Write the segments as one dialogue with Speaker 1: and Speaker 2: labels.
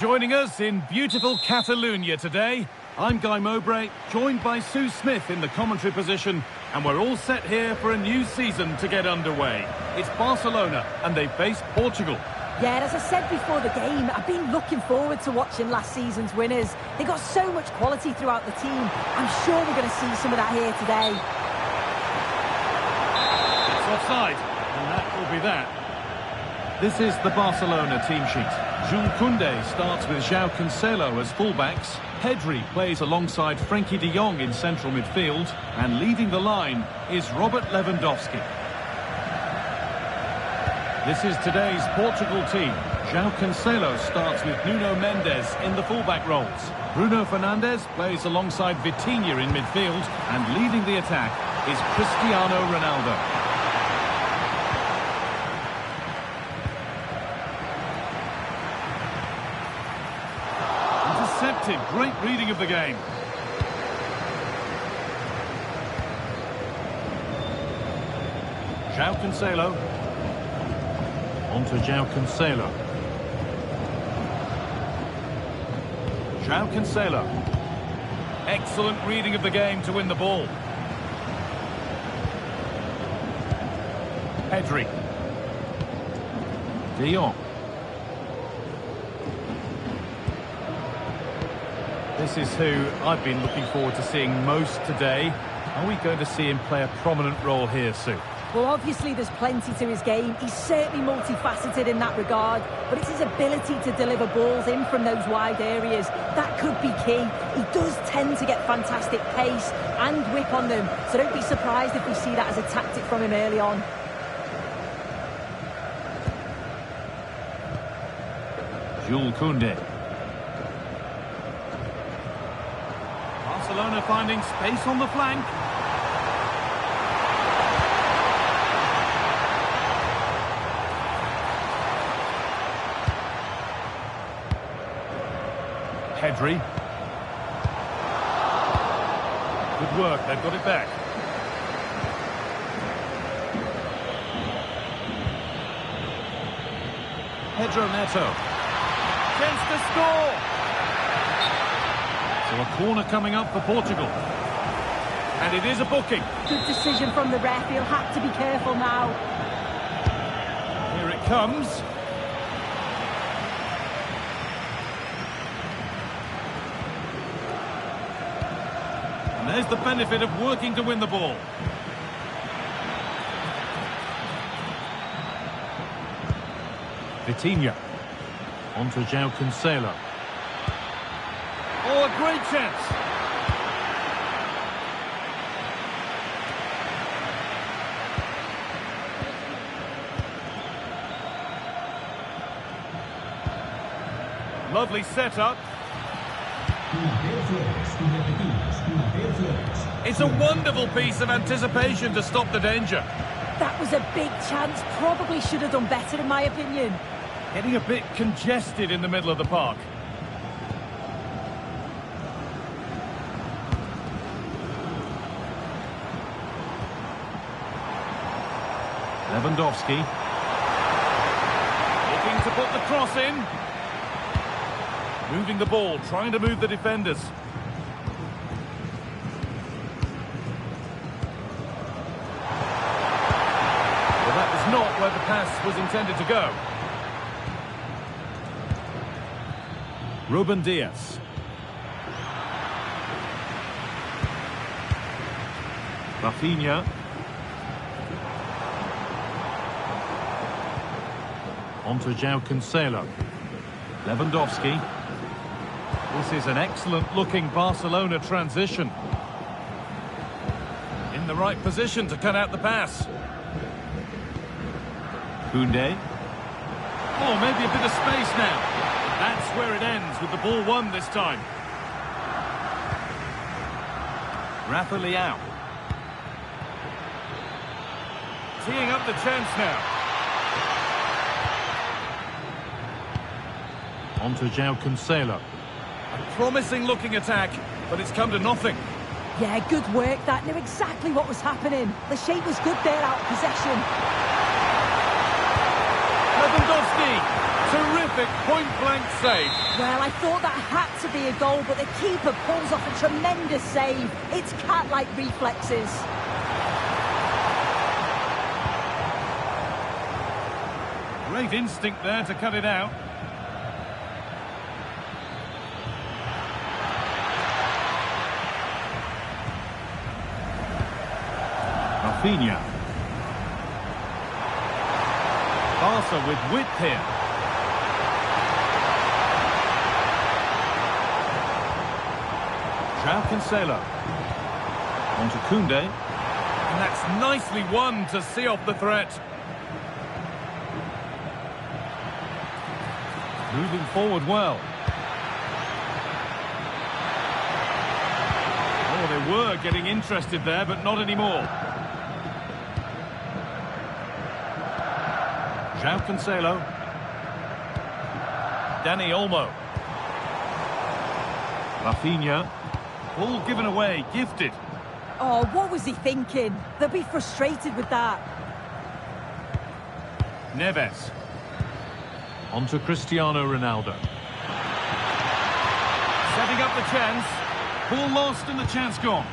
Speaker 1: Joining us in beautiful Catalonia today, I'm Guy Mowbray, joined by Sue Smith in the commentary position, and we're all set here for a new season to get underway. It's Barcelona, and they face Portugal.
Speaker 2: Yeah, as I said before the game, I've been looking forward to watching last season's winners. They got so much quality throughout the team. I'm sure we're going to see some of that here today.
Speaker 1: It's offside, and that will be that. This is the Barcelona team sheet. Jules Koundé starts with João Cancelo as fullbacks. Pedri plays alongside Frenkie de Jong in central midfield. And leading the line is Robert Lewandowski. This is today's Portugal team. João Cancelo starts with Nuno Mendes in the fullback roles. Bruno Fernandes plays alongside Vitinha in midfield. And leading the attack is Cristiano Ronaldo. Great reading of the game. João Cancelo. On to João Cancelo. João Cancelo. Excellent reading of the game to win the ball. Pedri. De Jong. This is who I've been looking forward to seeing most today. Are we going to see him play a prominent role here, Sue?
Speaker 2: Well, obviously there's plenty to his game. He's certainly multifaceted in that regard, but it's his ability to deliver balls in from those wide areas. That could be key. He does tend to get fantastic pace and whip on them, so don't be surprised if we see that as a tactic from him early on.
Speaker 1: Jules Koundé. Barcelona finding space on the flank. Pedri. Good work, they've got it back. Pedro Neto. Chance to score! So a corner coming up for Portugal. And it is a booking.
Speaker 2: Good decision from the ref. He'll have to be careful now.
Speaker 1: Here it comes. And there's the benefit of working to win the ball. Vitinha. On to João Cancelo. Oh, a great chance. Lovely setup. It's a wonderful piece of anticipation to stop the danger.
Speaker 2: That was a big chance. Probably should have done better, in my opinion.
Speaker 1: Getting a bit congested in the middle of the park. Lewandowski. Looking to put the cross in. Moving the ball, trying to move the defenders. Well, that was not where the pass was intended to go. Ruben Dias. Rafinha. On to João Cancelo. Lewandowski. This is an excellent-looking Barcelona transition. In the right position to cut out the pass. Koundé. Oh, maybe a bit of space now. That's where it ends, with the ball won this time. Rafa Leão. Teeing up the chance now. On to João Cancelo. A promising-looking attack, but it's come to nothing.
Speaker 2: Yeah, good work. That knew exactly what was happening. The shape was good there out of possession.
Speaker 1: Lewandowski Terrific point-blank save.
Speaker 2: Well, I thought that had to be a goal, but the keeper pulls off a tremendous save. It's cat-like reflexes.
Speaker 1: Great instinct there to cut it out. Rafinha. Barca with width here. João Cancelo. On to Koundé. And that's nicely won to see off the threat. Moving forward well. Oh, they were getting interested there, but not anymore. João Cancelo. Dani Olmo. Rafinha. Ball given away, gifted.
Speaker 2: Oh, what was he thinking? They'll be frustrated with that.
Speaker 1: Neves. On to Cristiano Ronaldo. Setting up the chance. Ball lost and the chance gone.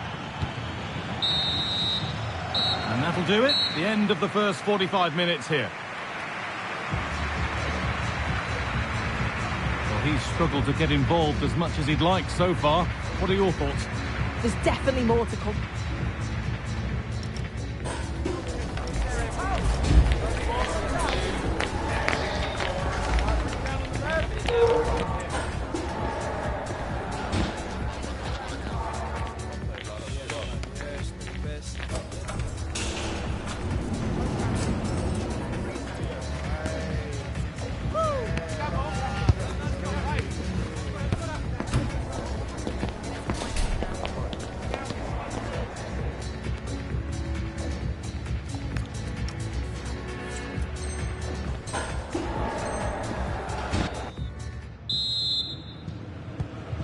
Speaker 1: And that'll do it. The end of the first 45 minutes here. Well, he's struggled to get involved as much as he'd like so far. What are your thoughts?
Speaker 2: There's definitely more to come.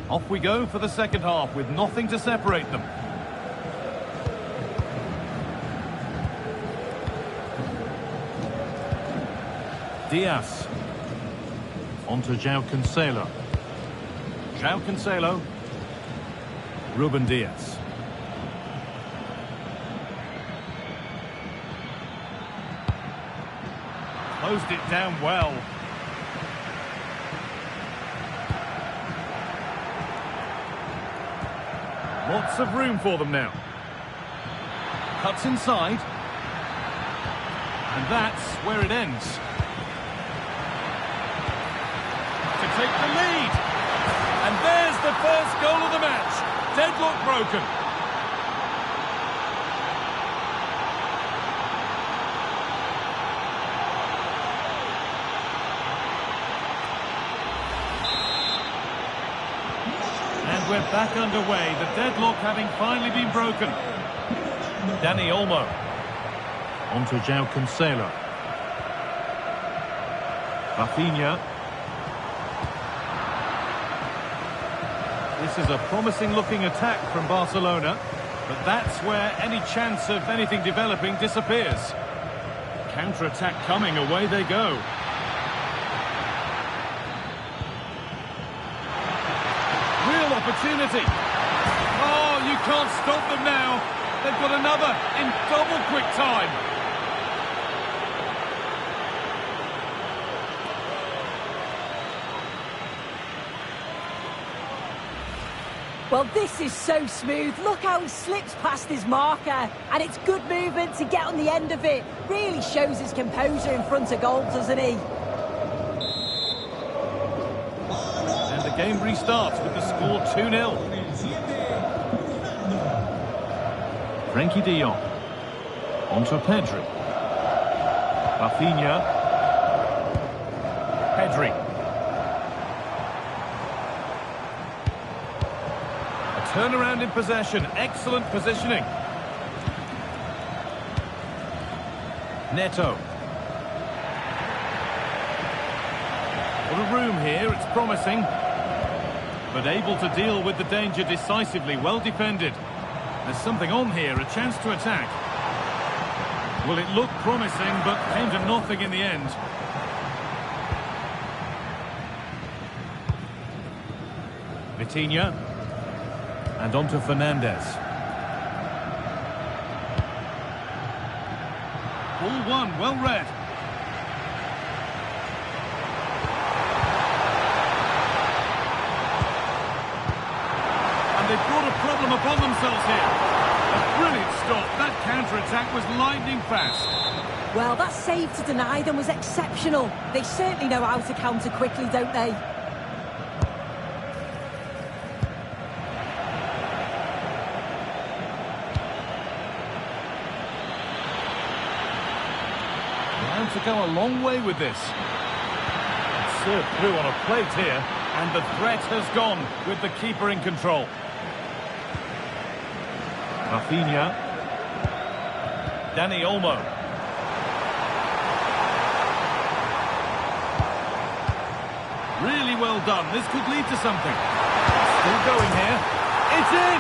Speaker 1: Off we go for the second half with nothing to separate them. Diaz. On to João Cancelo. João Cancelo. Ruben Diaz. Closed it down well. Lots of room for them now. Cuts inside. And that's where it ends. To take the lead. And there's the first goal of the match. Deadlock broken. And we're back underway, the deadlock having finally been broken. Dani Olmo. On to João Cancelo. Rafinha. This is a promising-looking attack from Barcelona, but that's where any chance of anything developing disappears. Counter-attack coming, away they go. Opportunity. Oh, you can't stop them now. They've got another in double quick time.
Speaker 2: Well, this is so smooth. Look how he slips past his marker. And it's good movement to get on the end of it. Really shows his composure in front of goal, doesn't he?
Speaker 1: The game restarts with the score 2-0. Frenkie de Jong. On to Pedri. Rafinha. Pedri. A turnaround in possession. Excellent positioning. Neto. What a room here. It's promising. But able to deal with the danger decisively, well defended. There's something on here, a chance to attack. Well, it looked promising, but came to nothing in the end. Vitinha. And on to Fernandez. Ball one, well read. And they've brought a problem upon themselves here. A brilliant stop. That counter-attack was lightning fast.
Speaker 2: Well, that save to deny them was exceptional. They certainly know how to counter quickly, don't they?
Speaker 1: Bound to go a long way with this. Served through on a plate here, and the threat has gone with the keeper in control. Rafinha. Dani Olmo. Really well done. This could lead to something. Still going here. It's in!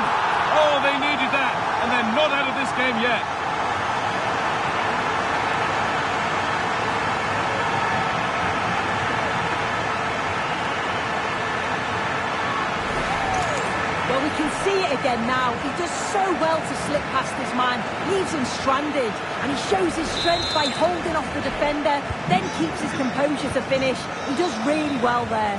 Speaker 1: Oh, they needed that. And they're not out of this game yet.
Speaker 2: Well, we can see it again now. He does so well to slip past his man, leaves him stranded, and he shows his strength by holding off the defender, then keeps his composure to finish. He does really well there.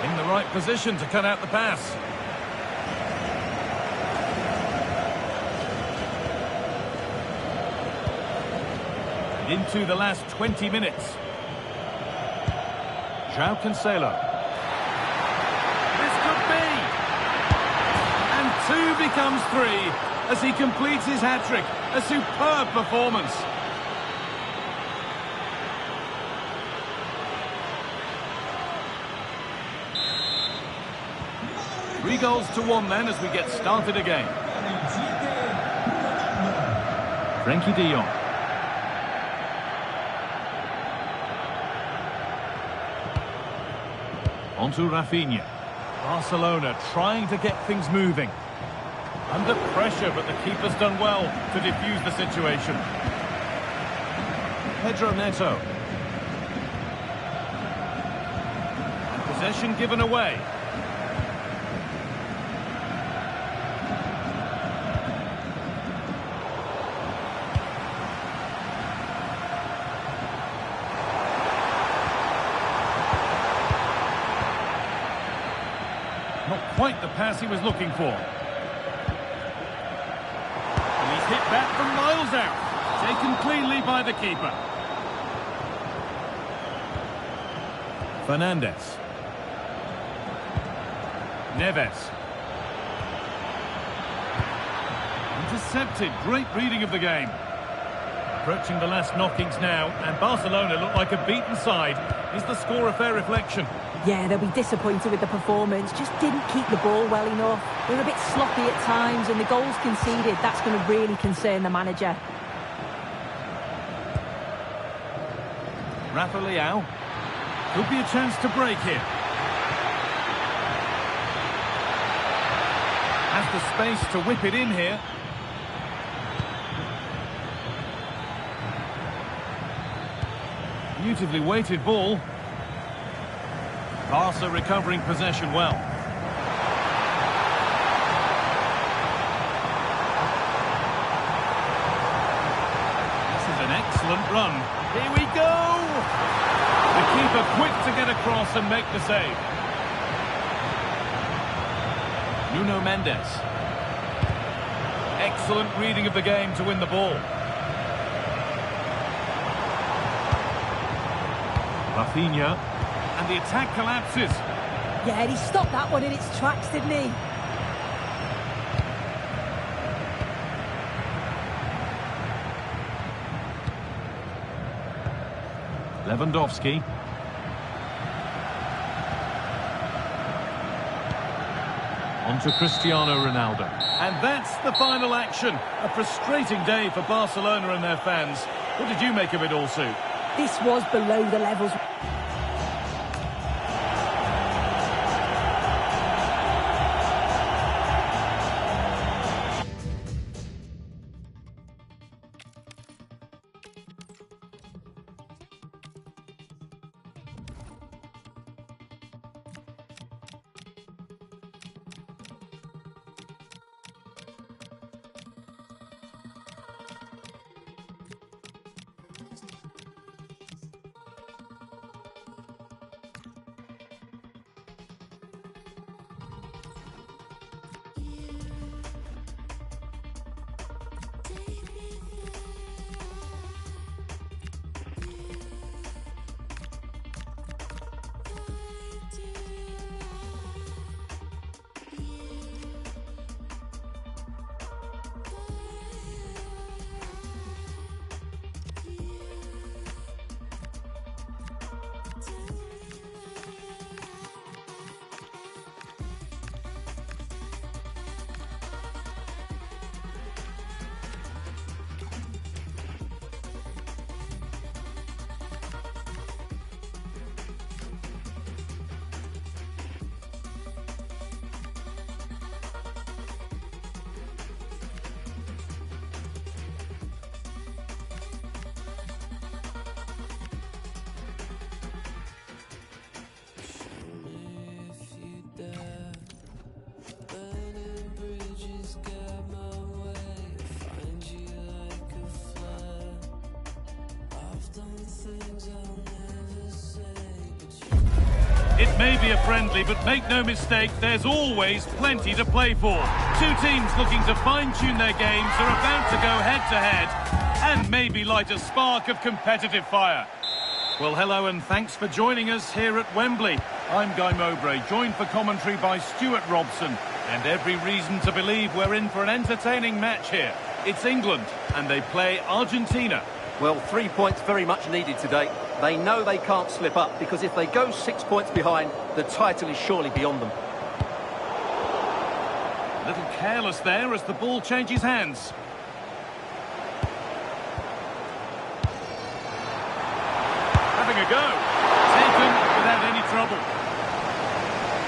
Speaker 1: In the right position to cut out the pass. Into the last 20 minutes. João Cancelo. This could be! And 2 becomes 3 as he completes his hat-trick. A superb performance. Three goals to 1 then as we get started again. Frenkie de Jong. On to Rafinha. Barcelona trying to get things moving. Under pressure, but the keeper's done well to defuse the situation. Pedro Neto. And possession given away. Not quite the pass he was looking for. And he's hit that from miles out. Taken cleanly by the keeper. Fernandez. Neves. Intercepted. Great reading of the game. Approaching the last knockings now, and Barcelona look like a beaten side. Is the score a fair reflection?
Speaker 2: Yeah, they'll be disappointed with the performance. Just didn't keep the ball well enough. They were a bit sloppy at times, and the goals conceded, that's going to really concern the manager.
Speaker 1: Rafa Leao. Could be a chance to break here. Has the space to whip it in here. Beautifully weighted ball. Barca recovering possession well. This is an excellent run. Here we go! The keeper quick to get across and make the save. Nuno Mendes. Excellent reading of the game to win the ball. Rafinha. And the attack collapses.
Speaker 2: Yeah, he stopped that one in its tracks, didn't he?
Speaker 1: Lewandowski. On to Cristiano Ronaldo. And that's the final action. A frustrating day for Barcelona and their fans. What did you make of it all, Sue?
Speaker 2: This was below the levels.
Speaker 1: It may be a friendly, but make no mistake, there's always plenty to play for. Two teams looking to fine-tune their games are about to go head-to-head and maybe light a spark of competitive fire. Well, hello and thanks for joining us here at Wembley. I'm Guy Mowbray, joined for commentary by Stuart Robson. And every reason to believe we're in for an entertaining match here. It's England, and they play Argentina.
Speaker 3: Well, 3 points very much needed today. They know they can't slip up, because if they go 6 points behind, the title is surely beyond them.
Speaker 1: A little careless there as the ball changes hands. Having a go. Taken without any trouble.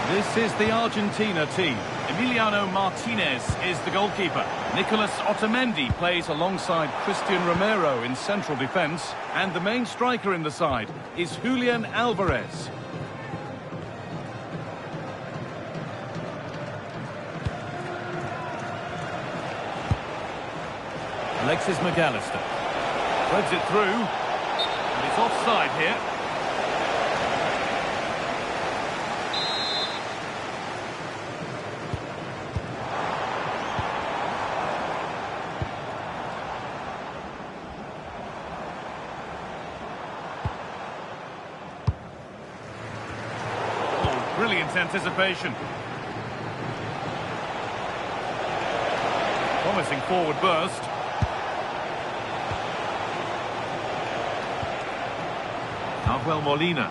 Speaker 1: This is the Argentina team. Emiliano Martinez is the goalkeeper. Nicolas Otamendi plays alongside Christian Romero in central defence. And the main striker in the side is Julian Alvarez. Alexis McAllister. Threads it through. And it's offside here. Brilliant anticipation. Promising forward burst. Nahuel Molina.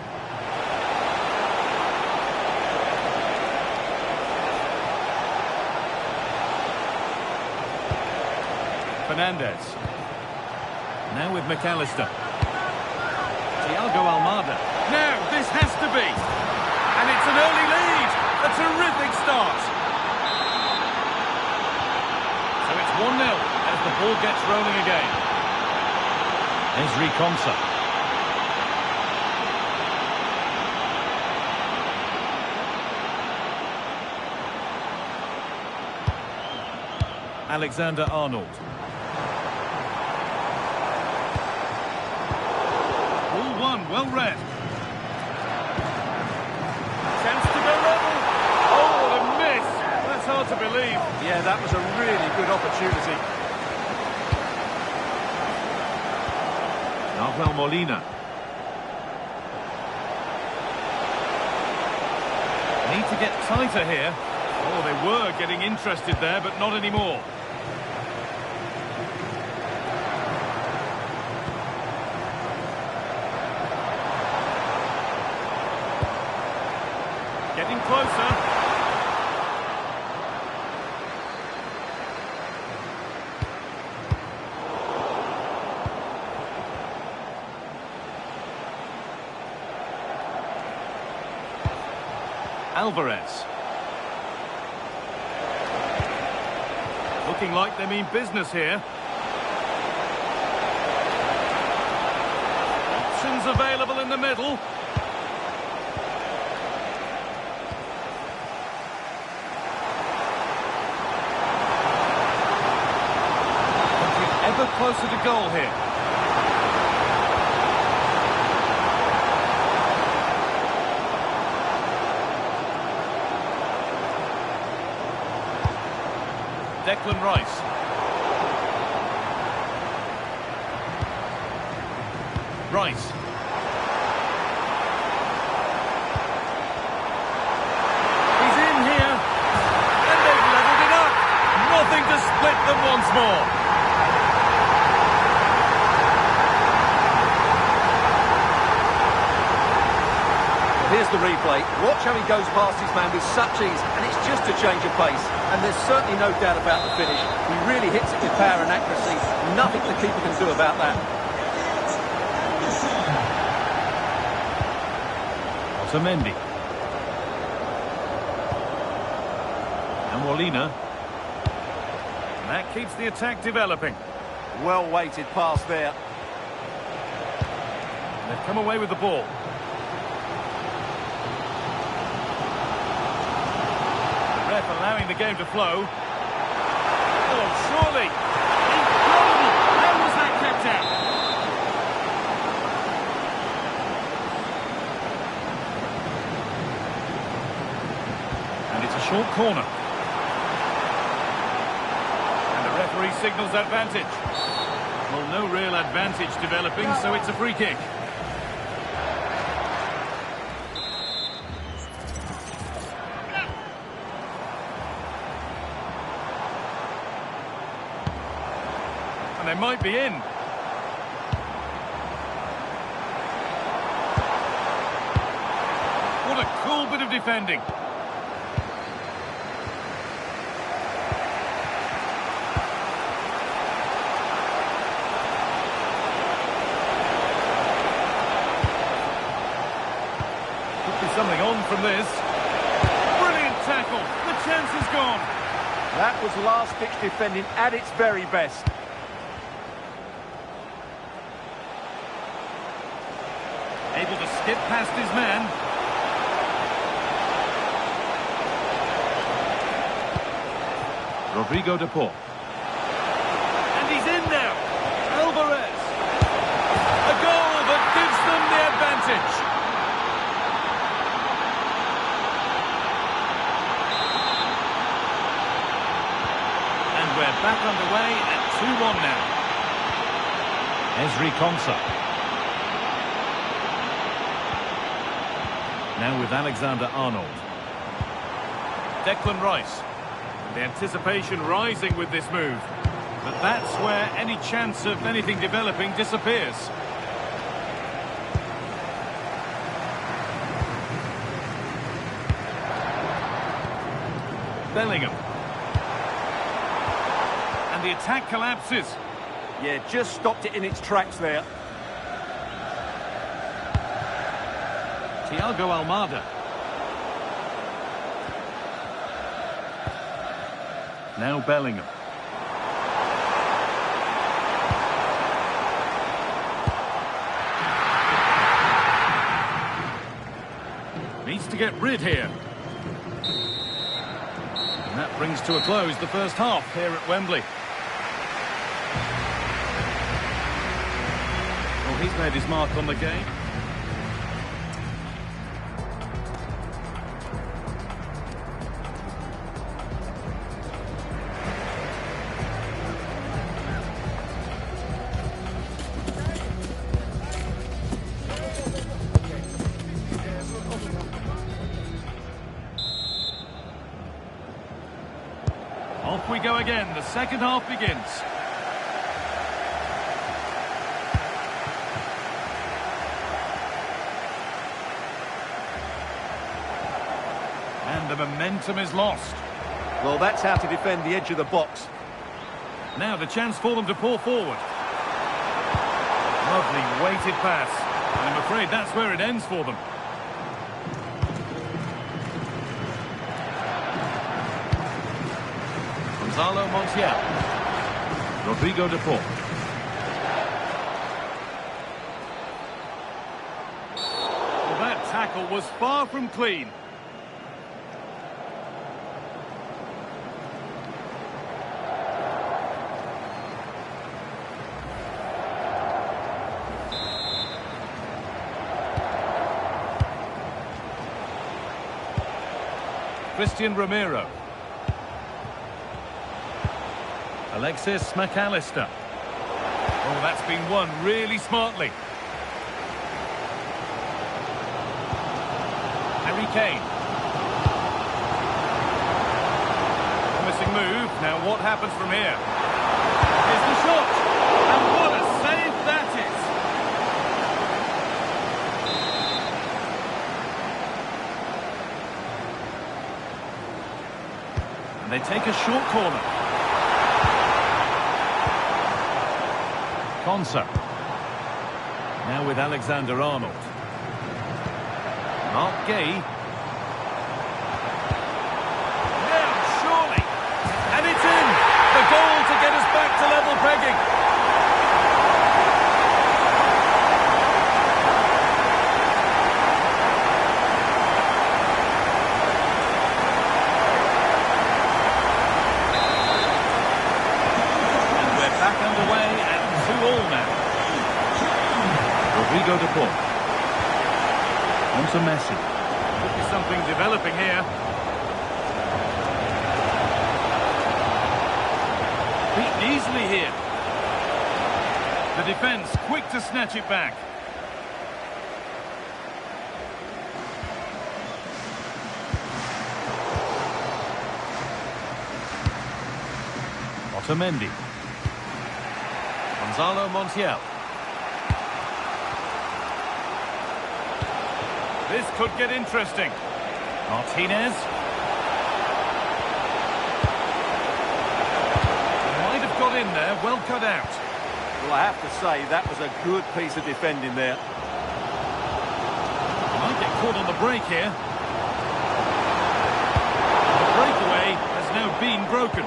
Speaker 1: Fernandez. Now with McAllister. Thiago Almada. Now, this has to be. And it's an early lead. A terrific start. So it's 1-0 as the ball gets rolling again. Ezri Konsa. Alexander-Arnold. Ball one, well read. Hard to believe.
Speaker 3: Yeah, that was a really good opportunity.
Speaker 1: Nahuel Molina. Need to get tighter here. Oh, they were getting interested there, but not anymore. Getting closer. Alvarez. Looking like they mean business here. Options available in the middle. Looking ever closer to goal here. Declan Rice. Rice. He's in here. And they've levelled it up. Nothing to split them once more.
Speaker 3: Here's the replay. Watch how he goes past his man with such ease, and it's just a change of pace. And there's certainly no doubt about the finish. He really hits it with power and accuracy. Nothing the keeper can do about that.
Speaker 1: Otamendi. And Molina. And that keeps the attack developing.
Speaker 3: Well-weighted pass there.
Speaker 1: They've come away with the ball. Ref allowing the game to flow. Oh, surely. Incredible. How was that kept out? short corner. And the referee signals advantage. Well, no real advantage developing, so it's a free kick. And they might be in. What a cool bit of defending. Could be something on from this. Brilliant tackle. The chance is gone.
Speaker 3: That was last-ditch defending at its very best.
Speaker 1: Able to skip past his man. Rodrigo de Paul. And he's in now. Alvarez. A goal that gives them the advantage. And we're back underway at 2-1 now. Ezri Konsa. Now with Alexander-Arnold. Declan Rice. The anticipation rising with this move. But that's where any chance of anything developing disappears. Bellingham. And the attack collapses.
Speaker 3: Yeah, just stopped it in its tracks there.
Speaker 1: Thiago Almada. Now Bellingham. Needs to get rid here. And that brings to a close the first half here at Wembley. Well, he's made his mark on the game. Off we go again. The second half begins. And the momentum is lost.
Speaker 3: Well, that's how to defend the edge of the box.
Speaker 1: Now the chance for them to pour forward. Lovely weighted pass. And I'm afraid that's where it ends for them. Gonzalo Montiel. Rodrigo de Paul. Well, that tackle was far from clean. Christian Romero. Alexis McAllister. Oh, that's been won really smartly. Harry Kane. Promising move. Now what happens from here? Here's the shot. And what a save that is. And they take a short corner. Konsa. Now with Alexander-Arnold. Mark Gay. Now, surely. And it's in. The goal to get us back to level pegging. And we're back underway at 2-2 now. Rodrigo de Paul. On to Messi. Could be something developing here. Beaten easily here. The defence quick to snatch it back. Otamendi. Gonzalo Montiel. This could get interesting. Martinez. Might have got in there, well cut out.
Speaker 3: Well, I have to say, that was a good piece of defending there.
Speaker 1: Might get caught on the break here. The breakaway has now been broken.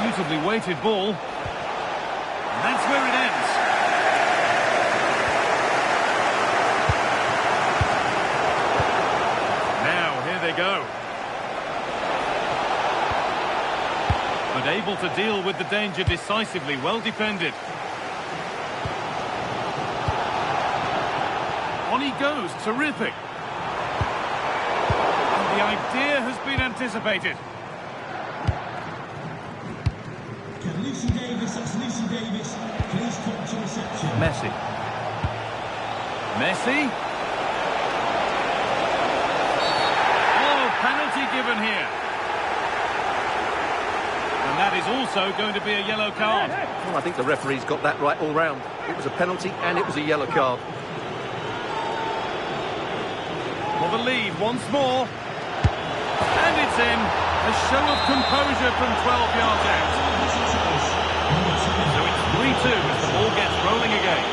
Speaker 1: Beautifully weighted ball. And that's where it ends. Now, here they go. But able to deal with the danger decisively, well defended. On he goes, terrific. And the idea has been anticipated. Messi. Messi. Oh, penalty given here. And that is also going to be a yellow card.
Speaker 3: Well, I think the referee's got that right all round. It was a penalty and it was a yellow card.
Speaker 1: For the lead once more. And it's in. A show of composure from 12 yards out. So it's 3-2 as the ball gets rolling again.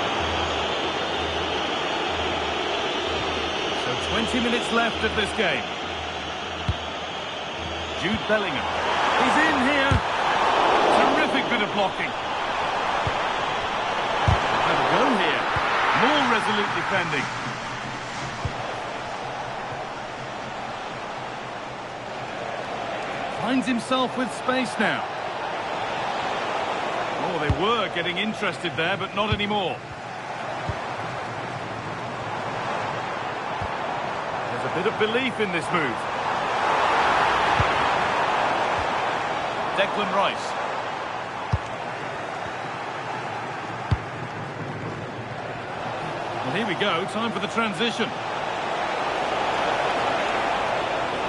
Speaker 1: So 20 minutes left of this game. Jude Bellingham. He's in here. Terrific bit of blocking. Have a go here. More resolute defending. Finds himself with space now. Oh, they were getting interested there, but not anymore. There's a bit of belief in this move. Declan Rice. Well, here we go, time for the transition.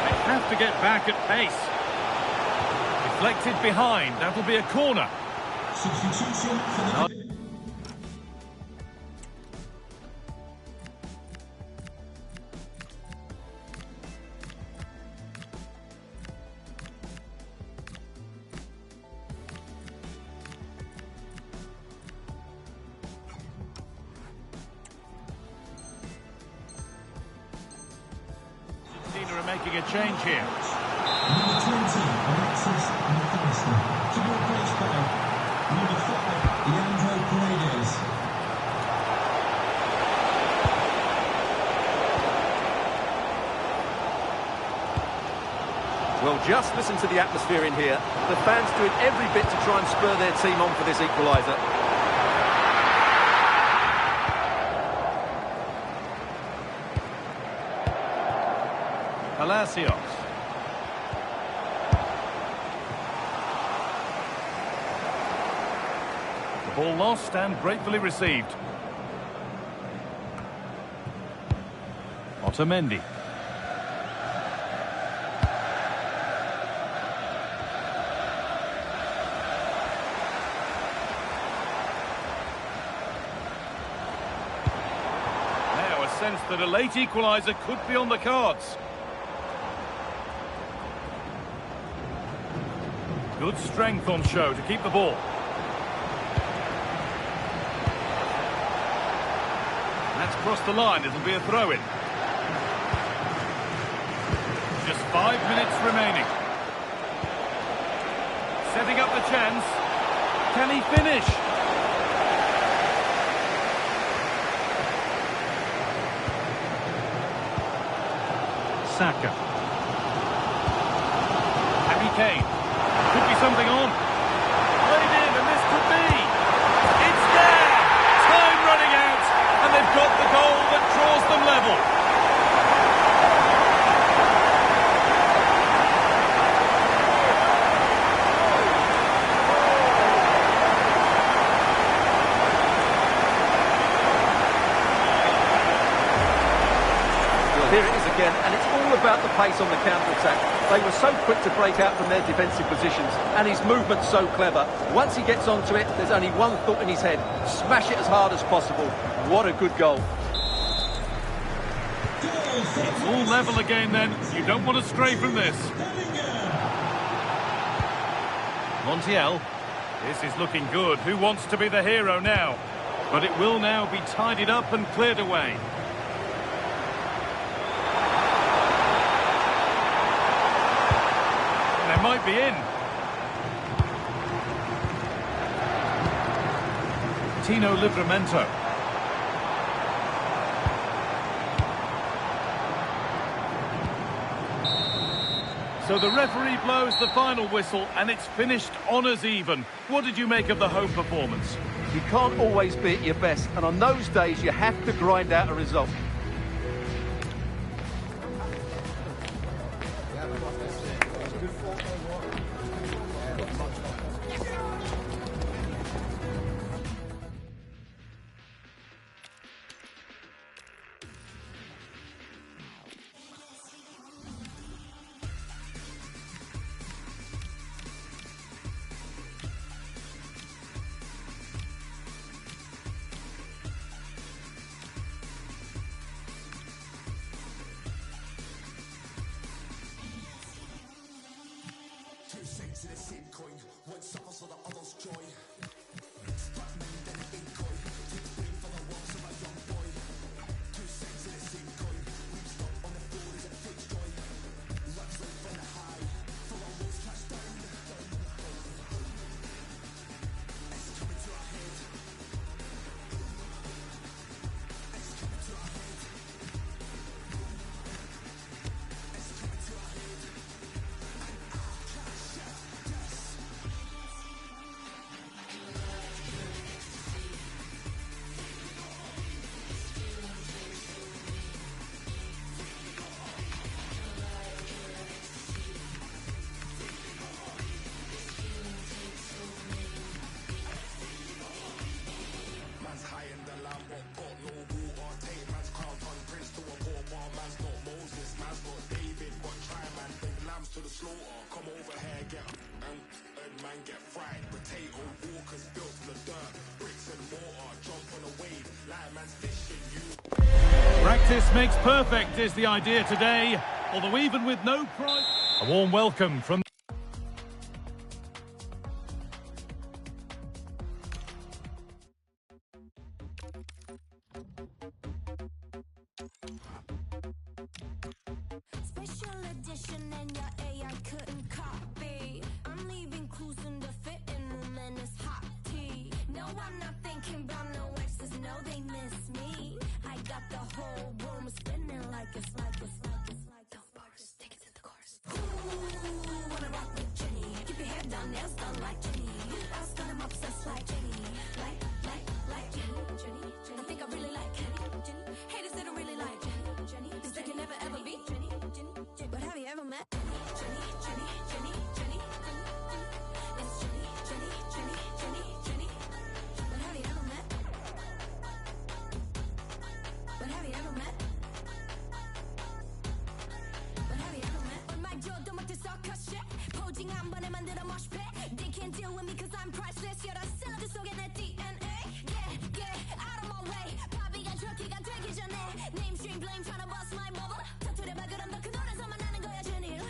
Speaker 1: They have to get back at pace. Deflected behind, that'll be a corner.
Speaker 4: Substitution for the...
Speaker 1: Argentina are making a change here.
Speaker 4: Number 20, Alexis McAllister. To be replaced by number 5, Leandro Paredes.
Speaker 3: Well, just listen to the atmosphere in here. The fans doing every bit to try and spur their team on for this equaliser.
Speaker 1: Palacios. The ball lost and gratefully received. Otamendi. Now a sense that a late equaliser could be on the cards. Good strength on show to keep the ball. That's crossed the line, it'll be a throw-in. Just 5 minutes remaining. Setting up the chance. Can he finish? Saka. Harry Kane. Could be something on. Played in, and this could be. It's there! Time running out, and they've got the goal that draws them level.
Speaker 3: pace on the counter-attack. They were so quick to break out from their defensive positions, and his movement's so clever. Once he gets onto it, there's only one thought in his head: smash it as hard as possible. What a good goal.
Speaker 1: It's all level again then. You don't want to stray from this. Montiel. This is looking good. Who wants to be the hero now? But it will now be tidied up and cleared away. They might be in. Tino Livramento. So the referee blows the final whistle and it's finished honours even. What did you make of the home performance?
Speaker 3: You can't always be at your best, and on those days you have to grind out a result.
Speaker 1: Practice makes perfect is the idea today, although even with no prize... A warm welcome from...
Speaker 5: Special edition and your AI couldn't copy. I'm leaving clues in the fitting room and it's hot tea. No, I'm not thinking about no exes, no, they miss me. I got the whole room spinning like it's Don't bars, take it to the chorus. Ooh, wanna rock with Jenny. Keep your head down, nails done like Jenny. I was kind of obsessed like Jenny. Like Jenny. I think I really like Jenny. Haters, they don't really like Jenny. Cause they can never ever be Jenny. But have you ever met Jenny? It's Jenny. But have you ever met? 얼마여도 못해서 컷샷 포징 한 번에 만들어 moshpit. They can't deal with me cause I'm priceless. 여러 샐러드 속에 내 DNA. Yeah, out of my way. 바비가 저기가 되기 전에 Namestream blame tryna bust my bubble. 터트려봐 그럼 너 그 노래서만 나는 거야 제닐.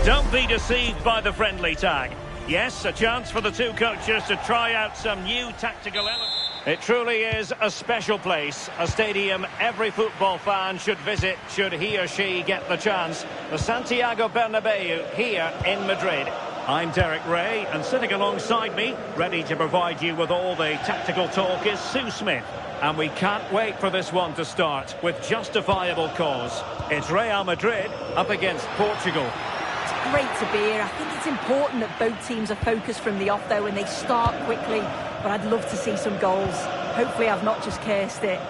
Speaker 6: Don't be deceived by the friendly tag. Yes, a chance for the two coaches to try out some new tactical elements. It truly is a special place, a stadium every football fan should visit should he or she get the chance. The Santiago Bernabeu here in Madrid. I'm Derek Ray, and sitting alongside me, ready to provide you with all the tactical talk, is Sue Smith. And we can't wait for this one to start with justifiable cause. It's Real Madrid up against Portugal.
Speaker 2: It's great to be here. I think it's important that both teams are focused from the off, though, and they start quickly. But I'd love to see some goals. Hopefully I've not just cursed it.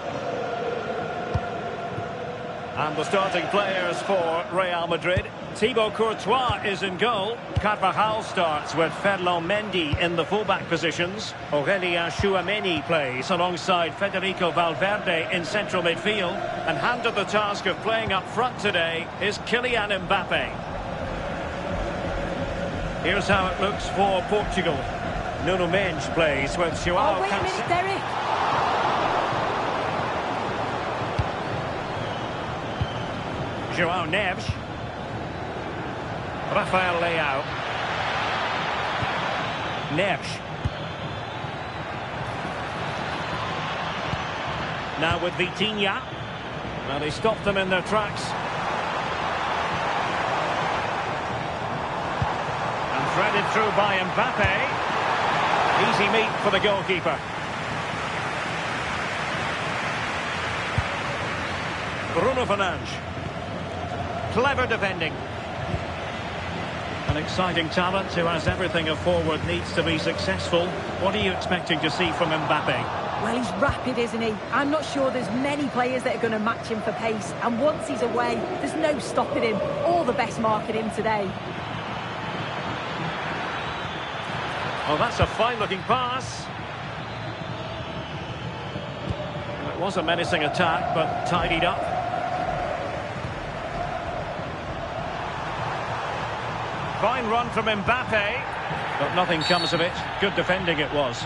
Speaker 6: And the starting players for Real Madrid. Thibaut Courtois is in goal. Carvajal starts with Ferland Mendy in the fullback positions. Aurélien Tchouameni plays alongside Federico Valverde in central midfield. And handed the task of playing up front today is Kylian Mbappe. Here's how it looks for Portugal. Nuno Mendes plays with João
Speaker 2: Oh, wait a minute, Derek.
Speaker 6: João Neves. Rafael Leao. Neves. Now with Vitinha. Now they stopped them in their tracks. And threaded through by Mbappe. Easy meat for the goalkeeper. Bruno Fernandes. Clever defending. An exciting talent who has everything a forward needs to be successful. What are you expecting to see from Mbappe?
Speaker 2: Well, he's rapid, isn't he? I'm not sure there's many players that are going to match him for pace. And once he's away, there's no stopping him. All the best marking him today.
Speaker 6: Oh, that's a fine-looking pass. It was a menacing attack, but tidied up. Fine run from Mbappe, but nothing comes of it. Good defending it was.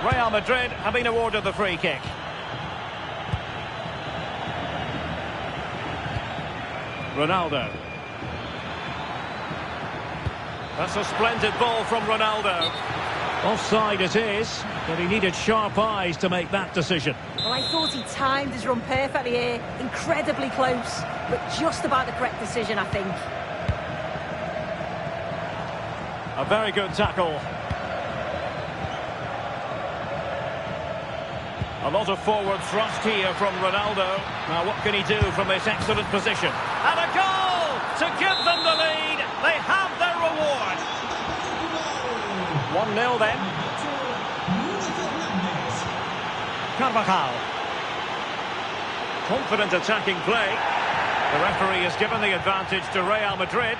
Speaker 6: Real Madrid have been awarded the free kick. Ronaldo. That's a splendid ball from Ronaldo. Offside it is, but he needed sharp eyes to make that decision.
Speaker 2: Well, I thought he timed his run perfectly here. Incredibly close, but just about the correct decision, I think.
Speaker 6: A very good tackle. A lot of forward thrust here from Ronaldo. Now what can he do from this excellent position? And a goal to give them the lead. They have their reward. 1-0 then. Carvajal. Confident attacking play. The referee has given the advantage to Real Madrid.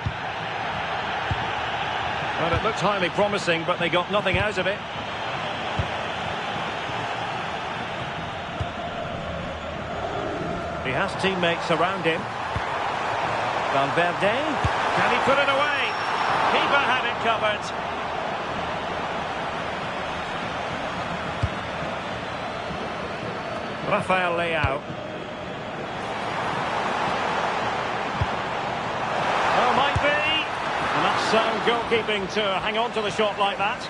Speaker 6: Well, it looked highly promising, but they got nothing out of it. He has teammates around him. Valverde. Can he put it away? Keeper had it covered. Rafael Leao. Oh, might be. And that's sound goalkeeping to hang on to the shot like that.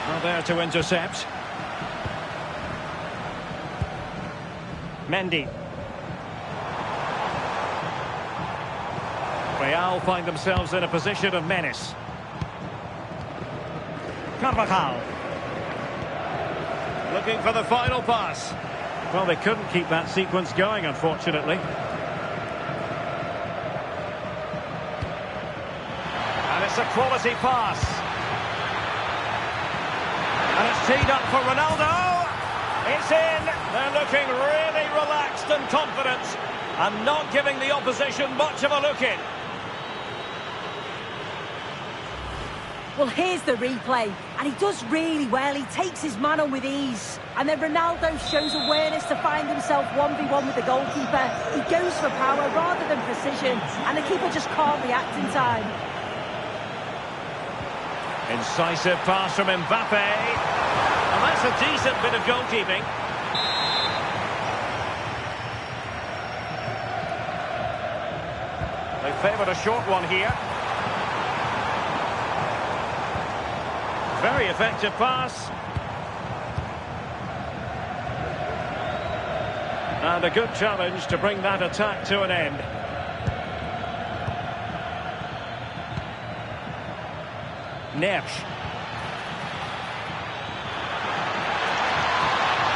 Speaker 6: Well, there to intercept. Mendy. Real find themselves in a position of menace. Carvajal. Looking for the final pass. Well, they couldn't keep that sequence going, unfortunately. And it's a quality pass. And it's teed up for Ronaldo. It's in. They're looking really relaxed and confident and not giving the opposition much of a look in.
Speaker 2: Well, here's the replay, and he does really well. He takes his man on with ease. And then Ronaldo shows awareness to find himself 1v1 with the goalkeeper. He goes for power rather than precision, and the keeper just can't react in time.
Speaker 6: Incisive pass from Mbappe. And that's a decent bit of goalkeeping. They favoured a short one here. Very effective pass. And a good challenge to bring that attack to an end. Neves.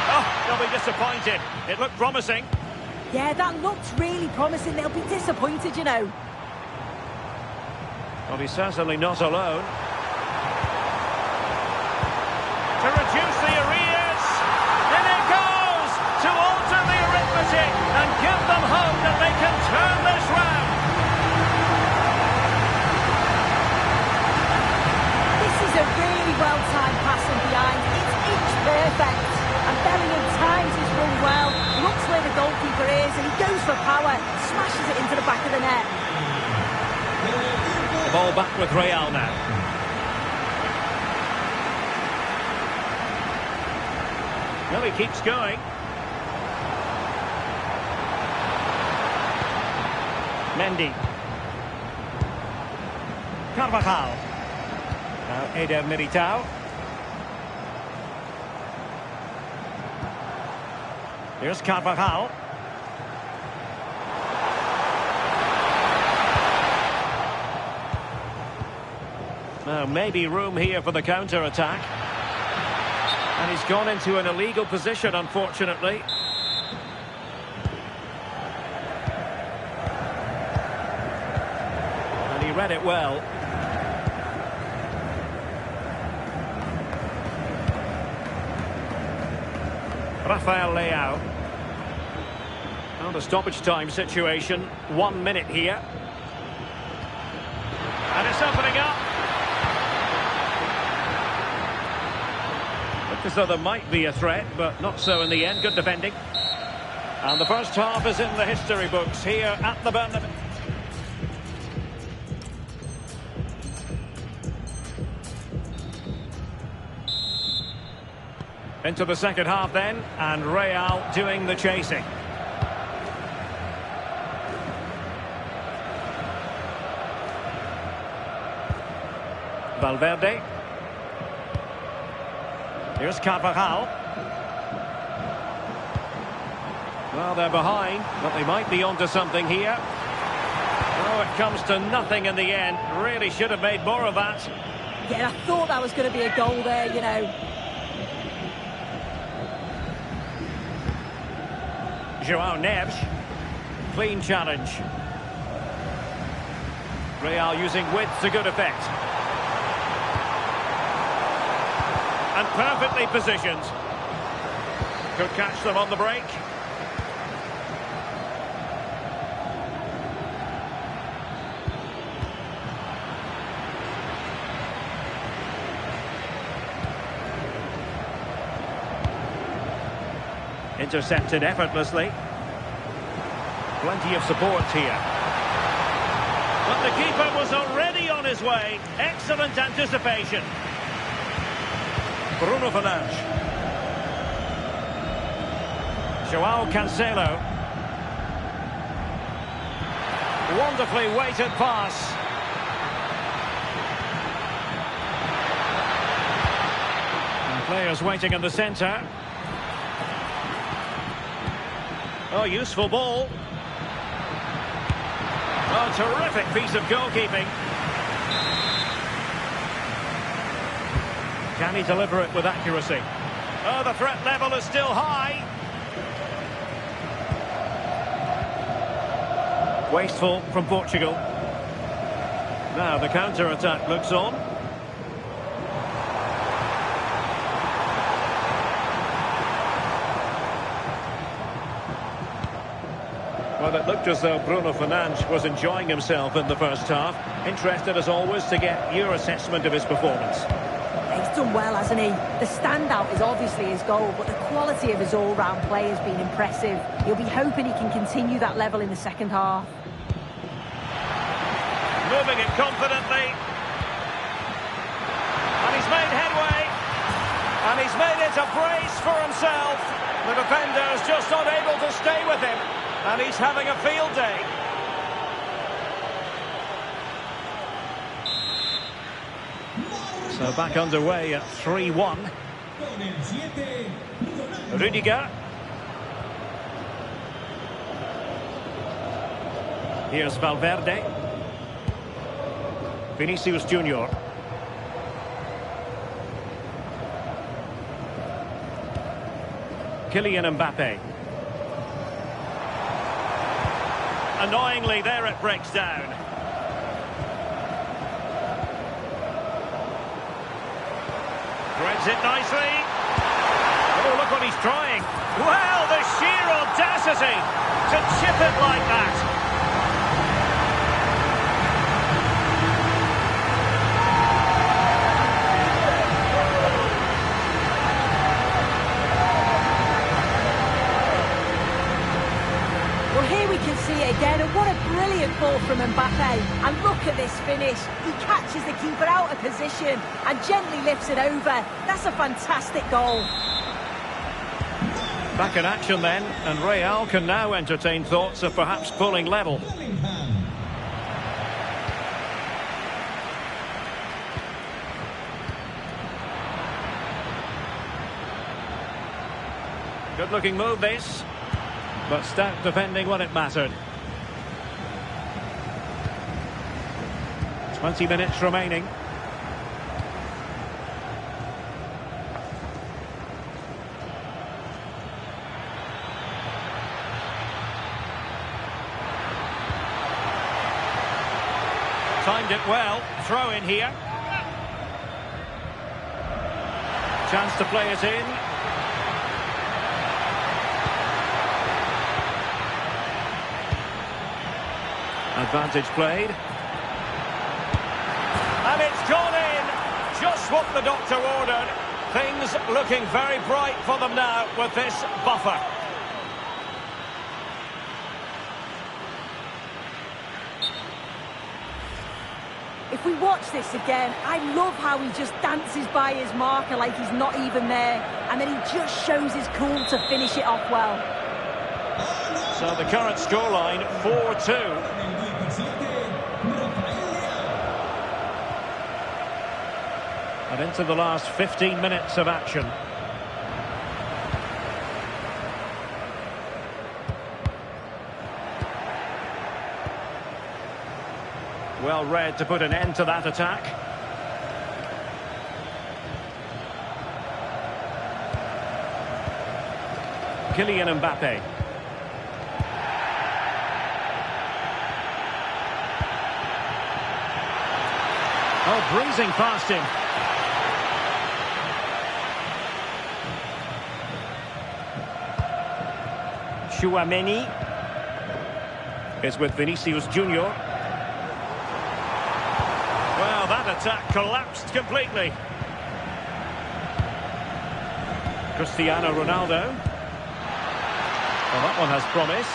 Speaker 6: Oh, they'll be disappointed. It looked promising.
Speaker 2: Yeah, that looked really promising. They'll be disappointed, you know.
Speaker 6: Well, he's certainly not alone. To reduce the arrears. In it goes! To alter the arithmetic.
Speaker 2: the net.
Speaker 6: The ball back with Real now. Well, he keeps going. Mendy. Carvajal. Now Eder Militao. Here's Carvajal. Now maybe room here for the counter-attack. And he's gone into an illegal position, unfortunately. And he read it well. Rafael Leao. Now the stoppage time situation. 1 minute here. And it's opening up. Looked as though there might be a threat, but not so in the end. Good defending. And the first half is in the history books here at the Bernabeu. Into the second half then, and Real doing the chasing. Valverde. Here's Carvajal. Well, they're behind, but they might be onto something here. Oh, it comes to nothing in the end. Really should have made more of that.
Speaker 2: Yeah, I thought that was going to be a goal there, you know.
Speaker 6: João Neves. Clean challenge. Real using width to good effect. And perfectly positioned. Could catch them on the break. Intercepted effortlessly. Plenty of support here. But the keeper was already on his way. Excellent anticipation. Bruno Fernandes. João Cancelo. Wonderfully weighted pass. And players waiting in the centre. Oh, useful ball. Oh, terrific piece of goalkeeping. Can he deliver it with accuracy? Oh, the threat level is still high. Wasteful from Portugal. Now the counter-attack looks on. Well, it looked as though Bruno Fernandes was enjoying himself in the first half. Interested, as always, to get your assessment of his performance.
Speaker 2: He's done well, hasn't he? The standout is obviously his goal, but the quality of his all-round play has been impressive. He'll be hoping he can continue that level in the second half.
Speaker 6: Moving it confidently. And he's made headway. And he's made it a brace for himself. The defender's just not able to stay with him. And he's having a field day. So back underway at 3-1. Rudiger. Here's Valverde. Vinicius Junior. Kylian Mbappe. Annoyingly, there it breaks down. Threads it nicely. Oh, look what he's trying. Well, the sheer audacity to chip it like that.
Speaker 2: Well, here we can see it again, and what a Brilliant ball from Mbappe, and look at this finish. He catches the keeper out of position and gently lifts it over. That's a fantastic goal.
Speaker 6: Back in action then, and Real can now entertain thoughts of perhaps pulling level.
Speaker 4: Bellingham.
Speaker 6: Good looking move this, but stout defending when it mattered. 20 minutes remaining. Timed it well. Throw in here. Chance to play it in. Advantage played. And it's gone in. Just what the doctor ordered. Things looking very bright for them now with this buffer.
Speaker 2: If we watch this again, I love how he just dances by his marker like he's not even there, and then he just shows his cool to finish it off well.
Speaker 6: So the current scoreline, 4-2. And into the last 15 minutes of action. Well read to put an end to that attack. Kylian Mbappe. Oh, breezing past him. Tchouaméni is with Vinicius Junior. Well, that attack collapsed completely. Cristiano Ronaldo. Well, that one has promise.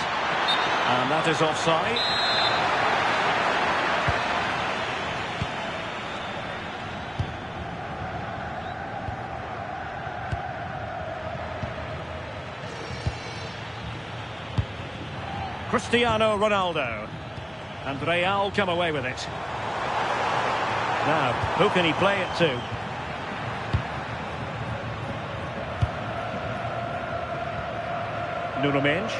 Speaker 6: And that is offside. Cristiano Ronaldo. And Real come away with it. Now, who can he play it to? Nuno Mendes.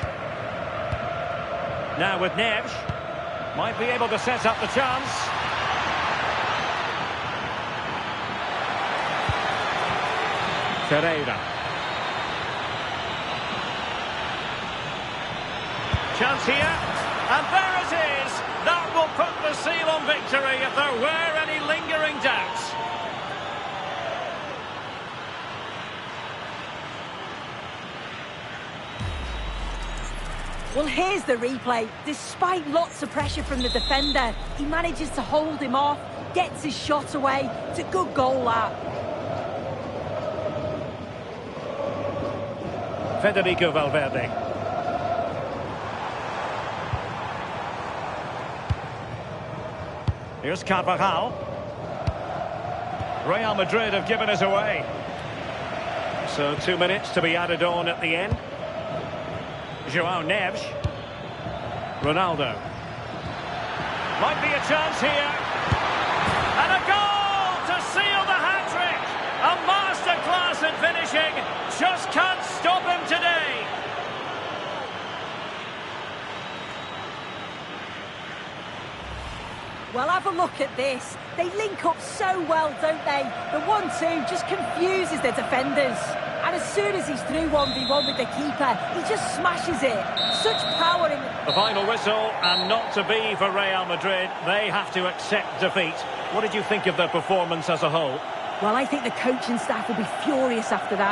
Speaker 6: Now with Neves. Might be able to set up the chance. Ferreira. Chance here, and there it is. That will put the seal on victory if there were any lingering doubts.
Speaker 2: Well, here's the replay. Despite lots of pressure from the defender, he manages to hold him off, gets his shot away. It's a good goal, that.
Speaker 6: Federico Valverde. Here's Carvajal. Real Madrid have given us away. So 2 minutes to be added on at the end. João Neves. Ronaldo. Might be a chance here. And a goal to seal the hat-trick. A masterclass in finishing. Just can't stop him today.
Speaker 2: Well, have a look at this. They link up so well, don't they? The 1-2 just confuses the defenders. And as soon as he's through 1v1 with the keeper, he just smashes it. Such power in
Speaker 6: the final whistle, and not to be for Real Madrid. They have to accept defeat. What did you think of their performance as a whole?
Speaker 2: Well, I think the coaching staff will be furious after that.